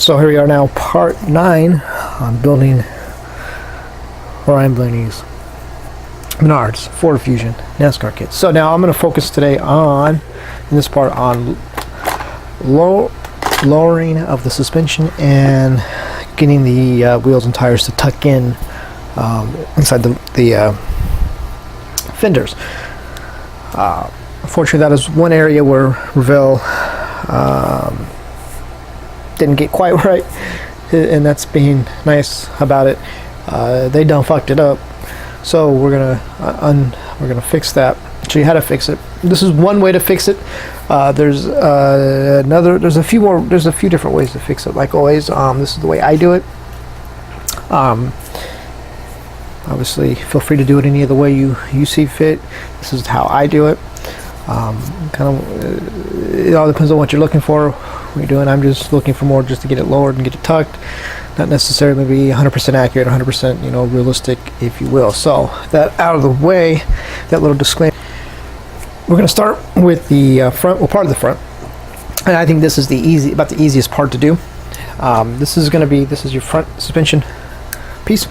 So here we are now, part 9 on building Ryan Blaney's Menards Ford Fusion NASCAR kit. So now I'm going to focus today on, in this part, on lowering of the suspension and getting the wheels and tires to tuck in inside the fenders. Unfortunately, that is one area where Revell didn't get quite right, and that's being nice about it. They done fucked it up, so we're gonna fix that. Show you how to fix it. This is one way to fix it. There's a few different ways to fix it. Like always, this is the way I do it. Obviously, feel free to do it any other way you see fit. This is how I do it. It all depends on what you're looking for. What you're doing. I'm just looking for more, just to get it lowered and get it tucked. Not necessarily be 100% accurate, 100% realistic, if you will. So that out of the way, that little disclaimer. We're going to start with the front. Well, part of the front, and I think this is about the easiest part to do. This is your front suspension piece.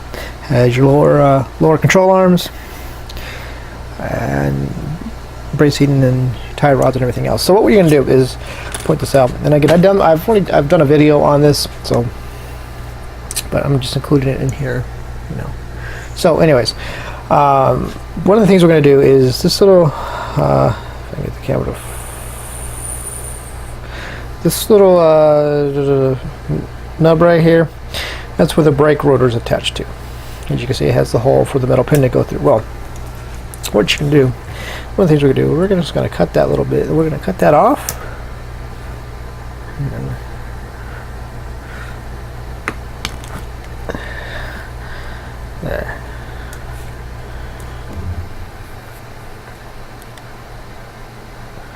Has your lower control arms and brace heating and tie rods and everything else. So what we're going to do is point this out. And again, I've done a video on this, so, but I'm just including it in here, So, anyways, one of the things we're going to do is this little. If I can get the camera to. This little nub right here. That's where the brake rotor is attached to. As you can see, it has the hole for the metal pin to go through. Well, what you can do, one of the things we're going to do, we're just going to cut that little bit. We're going to cut that off. There.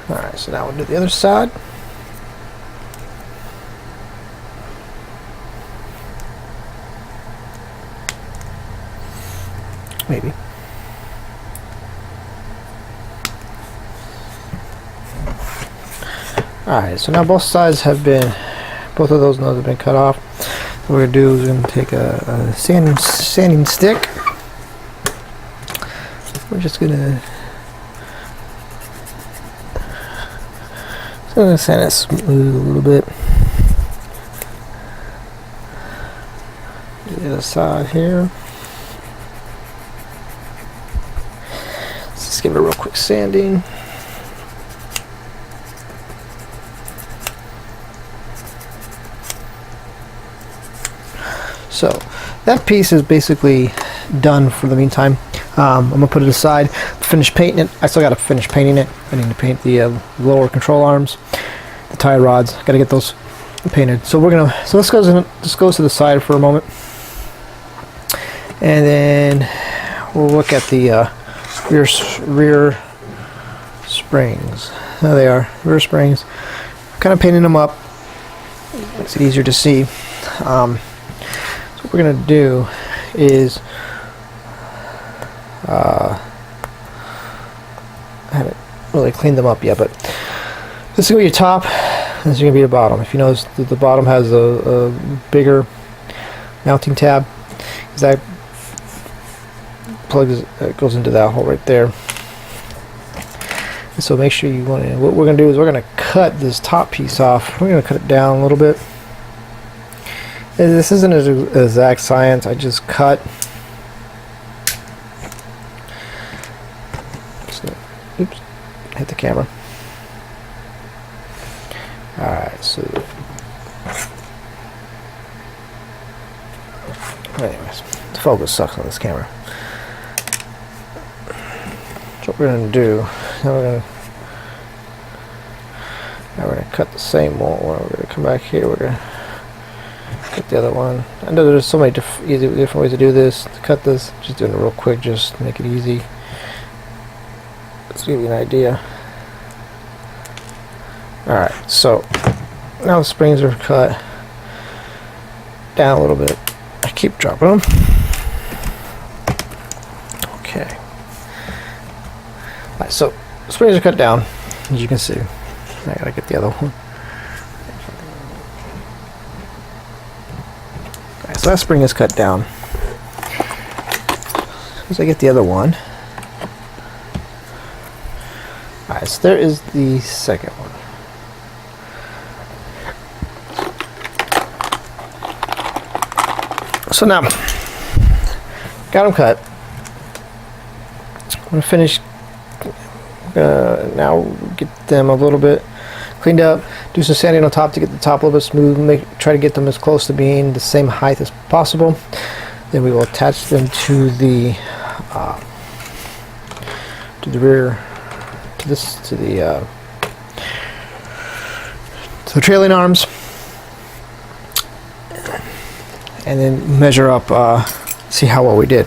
Alright, so now we'll do the other side. Maybe. Alright, so now both of those noses have been cut off. What we're going to do is we're going to take a sanding stick. We're just going to sand it smooth a little bit. The other side here. Let's just give it a real quick sanding. So that piece is basically done for the meantime. I'm gonna put it aside, finish painting it. I still gotta finish painting it. I need to paint the lower control arms, the tie rods. Gotta get those painted. So this goes to the side for a moment, and then we'll look at the rear springs. There they are, rear springs. Kind of painting them up. Makes it easier to see. What we're going to do is I haven't really cleaned them up yet, but this is going to be your top, this is going to be your bottom. If you notice, the bottom has a bigger mounting tab, because that goes into that hole right there. And so make sure what we're going to do is we're going to cut this top piece off. We're going to cut it down a little bit. This isn't an exact science. I just cut. Oops, hit the camera. Alright, so anyways, the focus sucks on this camera. So what we're going to do, now we're going to cut the same mold. We're going to come back here. We're going to cut the other one. I know there's so many different ways to do this. To cut this, just doing it real quick, just to make it easy. Let's give you an idea. Alright, so now the springs are cut down a little bit. I keep dropping them. Okay. Alright, so springs are cut down, as you can see. I gotta get the other one. So that spring is cut down. As I get the other one. Alright, so there is the second one. So now, got them cut. I'm going to finish, now get them a little bit cleaned up, do some sanding on top to get the top a little bit smooth, try to get them as close to being the same height as possible. Then we will attach them to the rear, to the trailing arms, and then measure up, see how well we did.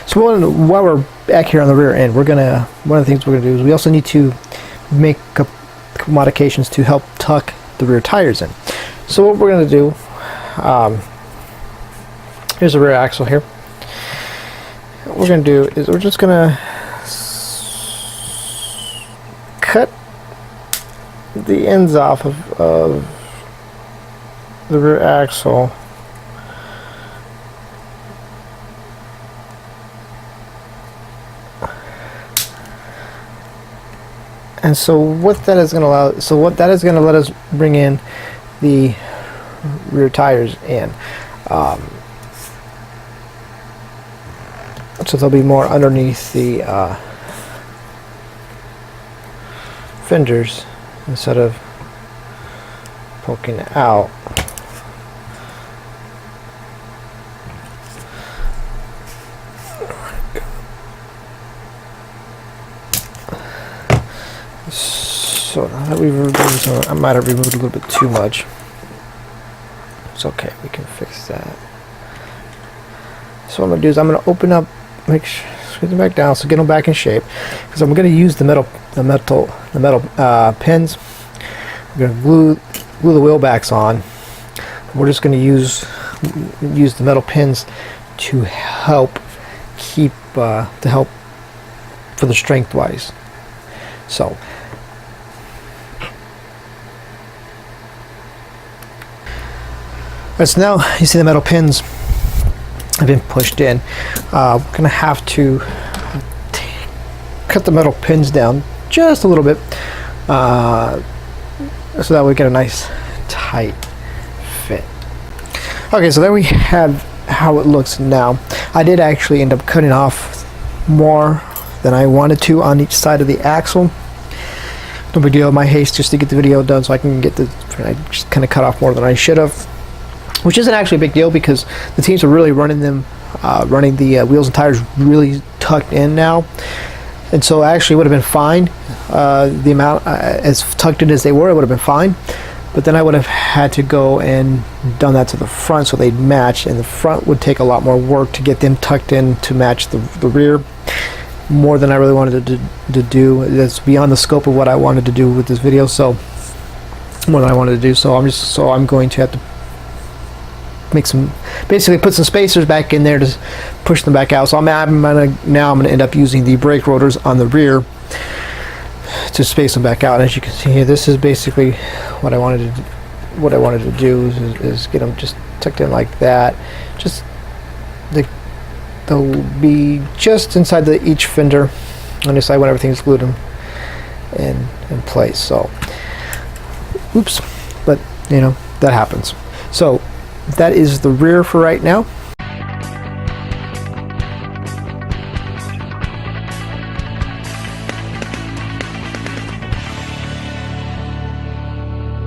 So while we're back here on the rear end, one of the things we're gonna do is we also need to make a couple modifications to help tuck the rear tires in. So what we're gonna do, here's the rear axle here. What we're gonna do is we're just gonna cut the ends off of the rear axle. And so what that is going to let us bring in the rear tires in. So they'll be more underneath the fenders instead of poking out. So now that we've removed some, I might have removed a little bit too much. It's okay, we can fix that. So what I'm gonna do is I'm gonna open up, squeeze them back down, so get them back in shape. Because I'm gonna use the metal pins. We're gonna glue the wheel backs on. We're just gonna use the metal pins to help keep for the strength wise. So. So now you see the metal pins have been pushed in. We're going to have to cut the metal pins down just a little bit so that we get a nice tight fit. Okay, so there we have how it looks now. I did actually end up cutting off more than I wanted to on each side of the axle. No big deal, my haste just to get the video done so I can get I just kind of cut off more than I should have. Which isn't actually a big deal because the teams are really running the wheels and tires really tucked in now, and so actually would have been fine. The amount as tucked in as they were, it would have been fine. But then I would have had to go and done that to the front so they'd match, and the front would take a lot more work to get them tucked in to match the rear. More than I really wanted to do. That's beyond the scope of what I wanted to do with this video. So more than I wanted to do. So I'm going to have to basically put some spacers back in there to push them back out. So I'm gonna end up using the brake rotors on the rear to space them back out. And as you can see here, this is basically what I wanted to do is get them just tucked in like that. They'll be just inside each fender on this side when everything's glued in place. So oops, but that happens. So that is the rear for right now.